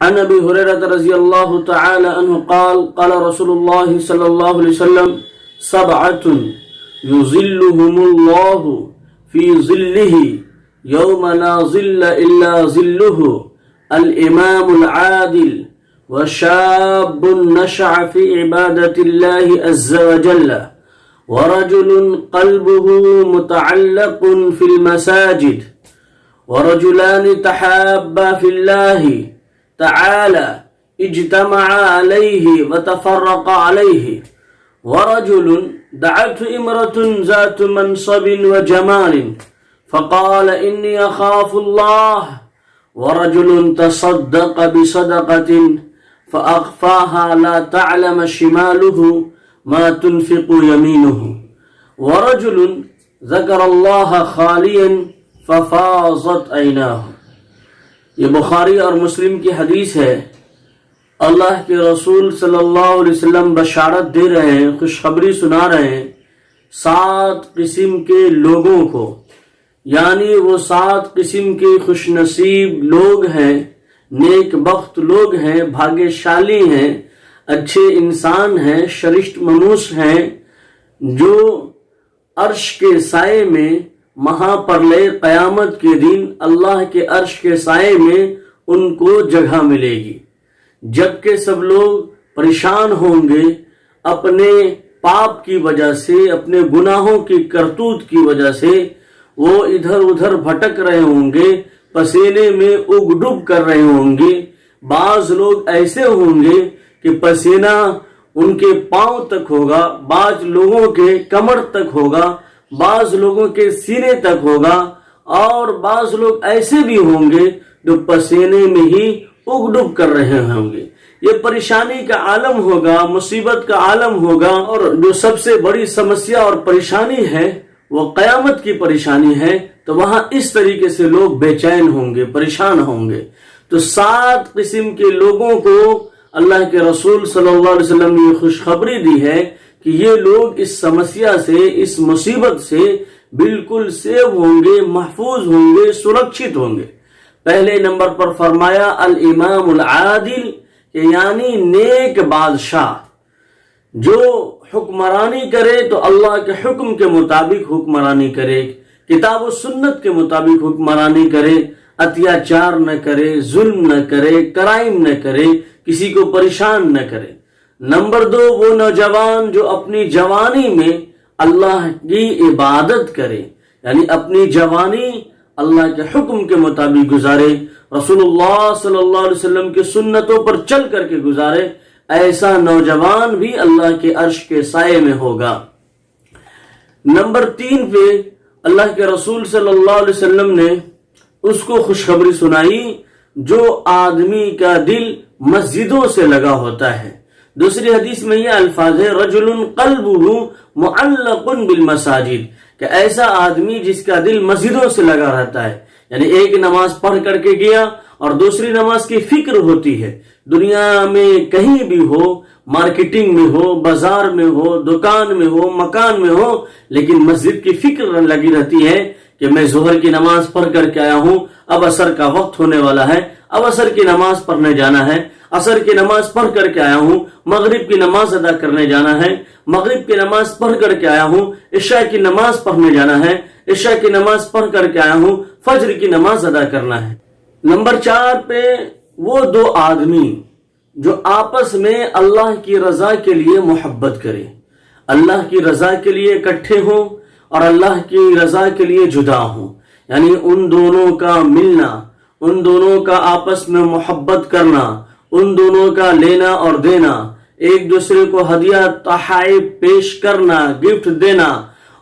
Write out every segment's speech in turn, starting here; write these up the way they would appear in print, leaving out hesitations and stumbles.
عن ابي هريره رضي الله تعالى عنه قال قال رسول الله صلى الله عليه وسلم سبعة يظلهم الله في ظله يوم لا ظل إلا ظله الإمام العادل وشاب نشأ في عبادة الله عز وجل ورجل قلبه متعلق في المساجد ورجلان تحابا في الله تعالى اجتمعا عليه وتفرقا عليه ورجل دعته امرأة ذات منصب وجمال فقال إني أخاف الله ورجل تصدق بصدقة فأخفاها لا تعلم شماله ما تنفق يمينه ورجل ذكر الله خاليا ففاضت عيناه. یہ بخاری اور مسلم کی حدیث ہے. اللہ کے رسول صلی اللہ علیہ وسلم بشارت دے رہے ہیں، خوشخبری سنا رہے ہیں 7 قسم کے لوگوں کو، یعنی وہ 7 قسم کے خوش نصیب لوگ ہیں، نیک بخت لوگ ہیں، بھاگے شالی ہیں، اچھے انسان ہیں، شرشت منوس ہیں، جو عرش کے سائے میں مہا پرلے قیامت کے دن اللہ کے عرش کے سائے میں ان کو جگہ ملے گی. جبکہ سب لوگ پریشان ہوں گے اپنے پاپ کی وجہ سے، اپنے گناہوں کی کرتوت کی وجہ سے، وہ ادھر ادھر بھٹک رہے ہوں گے، پسینے میں اگ ڈب کر رہے ہوں گے. بعض لوگ ایسے ہوں گے کہ پسینہ ان کے پاؤں تک ہوگا، بعض لوگوں کے کمر تک ہوگا، بعض لوگوں کے سینے تک ہوگا، اور بعض لوگ ایسے بھی ہوں گے جو پسینے میں ہی اگ ڈب کر رہے ہوں گے. یہ پریشانی کا عالم ہوگا، مصیبت کا عالم ہوگا، اور جو سب سے بڑی سمسیا اور پریشانی ہے وہ قیامت کی پریشانی ہے. تو وہاں اس طریقے سے لوگ بے چین ہوں گے، پریشان ہوں گے. تو 7 قسم کے لوگوں کو اللہ کے رسول صلی اللہ علیہ وسلم نے یہ خوشخبری دی ہے کہ یہ لوگ اس سمسیا سے، اس مصیبت سے بالکل سیو ہوں گے، محفوظ ہوں گے، سرکشت ہوں گے. پہلے نمبر پر فرمایا الامام العادل، کہ یعنی نیک بادشاہ جو حکمرانی کرے تو اللہ کے حکم کے مطابق حکمرانی کرے، کتاب و سنت کے مطابق حکمرانی کرے، اتیاچار نہ کرے، ظلم نہ کرے، کرائم نہ کرے، کسی کو پریشان نہ کرے. نمبر 2 وہ نوجوان جو اپنی جوانی میں اللہ کی عبادت کرے، یعنی اپنی جوانی اللہ کے حکم کے مطابق گزارے، رسول اللہ صلی اللہ علیہ وسلم کے سنتوں پر چل کر کے گزارے. ایسا نوجوان بھی اللہ کے عرش کے سائے میں ہوگا. نمبر 3 پہ اللہ کے رسول صلی اللہ علیہ وسلم نے اس کو خوشخبری سنائی جو آدمی کا دل مسجدوں سے لگا ہوتا ہے. دوسری حدیث میں یہ الفاظ ہے رجل قلبہ معلق بالمساجد، کہ ایسا آدمی جس کا دل مسجدوں سے لگا رہتا ہے، یعنی ایک نماز پڑھ کر کے گیا اور دوسری نماز کی فکر ہوتی ہے. دنیا میں کہیں بھی ہو، مارکیٹنگ میں ہو، بازار میں ہو، دکان میں ہو، مکان میں ہو، لیکن مسجد کی فکر لگی رہتی ہے کہ میں ظہر کی نماز پڑھ کر کے آیا ہوں، اب عصر کا وقت ہونے والا ہے، اب عصر کی نماز پڑھنے جانا ہے، عصر کی نماز پڑھ کر کے آیا ہوں، مغرب کی نماز ادا کرنے جانا ہے، مغرب کی نماز پڑھ کر کے آیا ہوں، عشاء کی نماز پڑھنے جانا ہے، عشاء کی نماز پڑھ کر کے آیا ہوں، فجر کی نماز ادا کرنا ہے. نمبر 4 پہ وہ 2 آدمی جو آپس میں اللہ کی رضا کے لیے محبت کرے، اللہ کی رضا کے لیے اکٹھے ہوں اور اللہ کی رضا کے لیے جدا ہوں، یعنی ان دونوں کا ملنا، ان دونوں کا آپس میں محبت کرنا، ان دونوں کا لینا اور دینا، ایک دوسرے کو ہدیہ تحائف پیش کرنا، گفٹ دینا،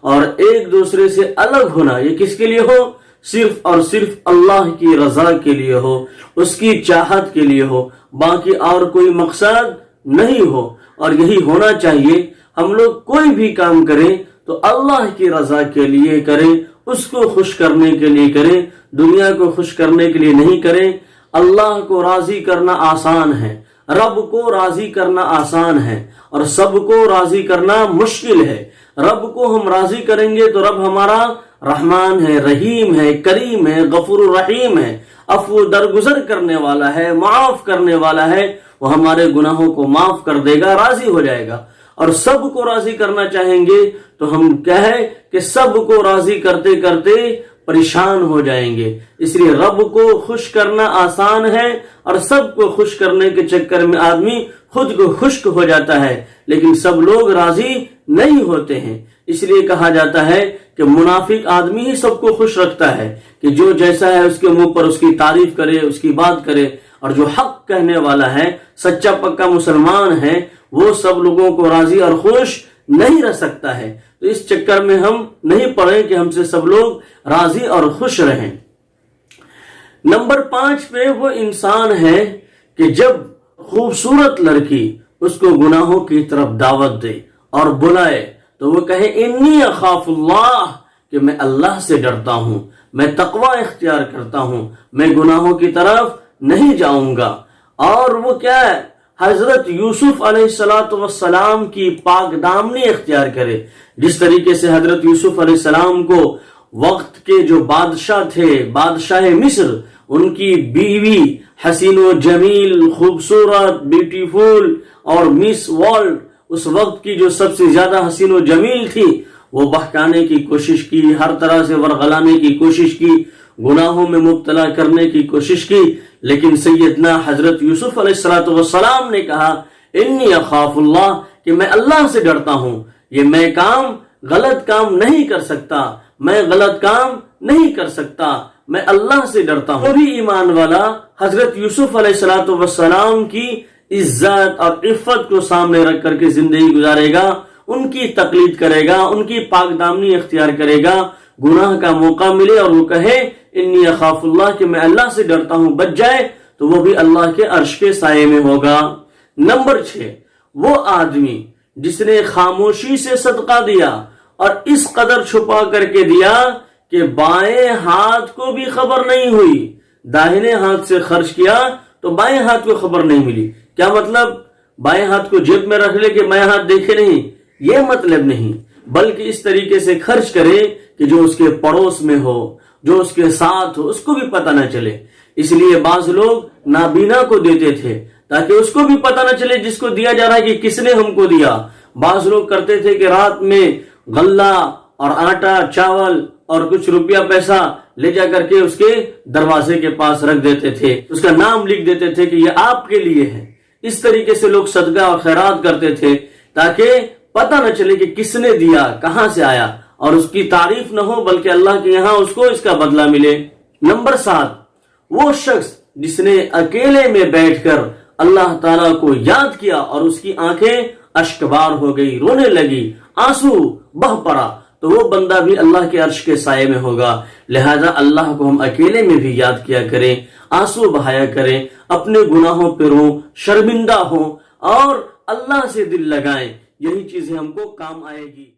اور ایک دوسرے سے الگ ہونا، یہ کس کے لیے ہو؟ صرف اور صرف اللہ کی رضا کے لیے ہو، اس کی چاہت کے لیے ہو، باقی اور کوئی مقصد نہیں ہو. اور یہی ہونا چاہیے. ہم لوگ کوئی بھی کام کریں تو اللہ کی رضا کے لیے کریں، اس کو خوش کرنے کے لیے کریں، دنیا کو خوش کرنے کے لیے نہیں کریں. اللہ کو راضی کرنا آسان ہے، رب کو راضی کرنا آسان ہے، اور سب کو راضی کرنا مشکل ہے. رب کو ہم راضی کریں گے تو رب ہمارا رحمان ہے، رحیم ہے، کریم ہے، غفور الرحیم ہے. عفو درگزر کرنے والا ہے، معاف کرنے والا ہے، وہ ہمارے گناہوں کو معاف کر دے گا، راضی ہو جائے گا۔ اور سب کو راضی کرنا چاہیں گے تو ہم کیا ہے کہ سب کو راضی کرتے کرتے پریشان ہو جائیں گے۔ اس لیے رب کو خوش کرنا آسان ہے، اور سب کو خوش کرنے کے چکر میں آدمی خود کو خشک ہو جاتا ہے، لیکن سب لوگ راضی نہیں ہوتے ہیں۔ اس لیے کہا جاتا ہے کہ منافق آدمی ہی سب کو خوش رکھتا ہے، کہ جو جیسا ہے اس کے منہ پر اس کی تعریف کرے، اس کی بات کرے، اور جو حق کہنے والا ہے، سچا پکا مسلمان ہے، وہ سب لوگوں کو راضی اور خوش نہیں رہ سکتا ہے۔ تو اس چکر میں ہم نہیں پڑیں کہ ہم سے سب لوگ راضی اور خوش رہیں۔ نمبر 5 پہ وہ انسان ہے کہ جب خوبصورت لڑکی اس کو گناہوں کی طرف دعوت دے اور بلائے تو وہ کہے انی اخاف اللہ، کہ میں اللہ سے ڈرتا ہوں، میں تقوی اختیار کرتا ہوں، میں گناہوں کی طرف نہیں جاؤں گا۔ اور وہ کیا ہے، حضرت یوسف علیہ السلام کی پاک دامنی اختیار کرے۔ جس طریقے سے حضرت یوسف علیہ السلام کو وقت کے جو بادشاہ تھے، بادشاہ مصر، ان کی بیوی حسین و جمیل، خوبصورت، بیوٹیفل اور مس ورلڈ، اس وقت کی جو سب سے زیادہ حسین و جمیل تھی، وہ بہکانے کی کوشش کی، ہر طرح سے ورغلانے کی کوشش کی، گناہوں میں مبتلا کرنے کی کوشش کی، لیکن سیدنا حضرت یوسف علیہ السلام نے کہا انی اخاف اللہ، کہ میں اللہ سے ڈرتا ہوں، یہ میں غلط کام نہیں کر سکتا، میں غلط کام نہیں کر سکتا، میں اللہ سے ڈرتا ہوں۔ وہ بھی ایمان والا حضرت یوسف علیہ السلام کی عزت اور عفت کو سامنے رکھ کر کے زندگی گزارے گا، ان کی تقلید کرے گا، ان کی پاک دامنی اختیار کرے گا، گناہ کا موقع ملے اور وہ کہے انی اخاف اللہ، کہ میں اللہ سے ڈرتا ہوں، بچ جائے تو وہ بھی اللہ کے عرش کے سائے میں ہوگا۔ نمبر 6 وہ آدمی جس نے خاموشی سے صدقہ دیا اور اس قدر چھپا کر کے دیا کہ بائیں ہاتھ کو بھی خبر نہیں ہوئی، داہنے ہاتھ سے خرچ کیا تو بائیں ہاتھ کو خبر نہیں ملی۔ کیا مطلب؟ بائیں ہاتھ کو جیب میں رکھ لے کہ بائیں ہاتھ دیکھے نہیں، یہ مطلب نہیں، بلکہ اس طریقے سے خرچ کرے کہ جو اس کے پڑوس میں ہو، جو اس کے ساتھ ہو، اس کو بھی پتہ نہ چلے۔ اس لیے بعض لوگ نابینا کو دیتے تھے تاکہ اس کو بھی پتہ نہ چلے جس کو دیا جا رہا ہے کہ کس نے ہم کو دیا۔ بعض لوگ کرتے تھے کہ رات میں غلہ اور آٹا، چاول اور کچھ روپیہ پیسہ لے جا کر کے اس کے دروازے کے پاس رکھ دیتے تھے، اس کا نام لکھ دیتے تھے کہ یہ آپ کے لیے ہے۔ اس طریقے سے لوگ صدقہ اور خیرات کرتے تھے تاکہ پتہ نہ چلے کہ کس نے دیا، کہاں سے آیا، اور اس کی تعریف نہ ہو بلکہ اللہ کے یہاں اس کو اس کا بدلہ ملے۔ نمبر 7 وہ شخص جس نے اکیلے میں بیٹھ کر اللہ تعالیٰ کو یاد کیا اور اس کی آنکھیں اشکبار ہو گئی، رونے لگی، آنسو بہ پڑا، تو وہ بندہ بھی اللہ کے عرش کے سائے میں ہوگا۔ لہذا اللہ کو ہم اکیلے میں بھی یاد کیا کریں، آنسو بہایا کریں، اپنے گناہوں پر ہوں، شرمندہ ہوں اور اللہ سے دل لگائیں، یہی چیزیں ہم کو کام آئے گی۔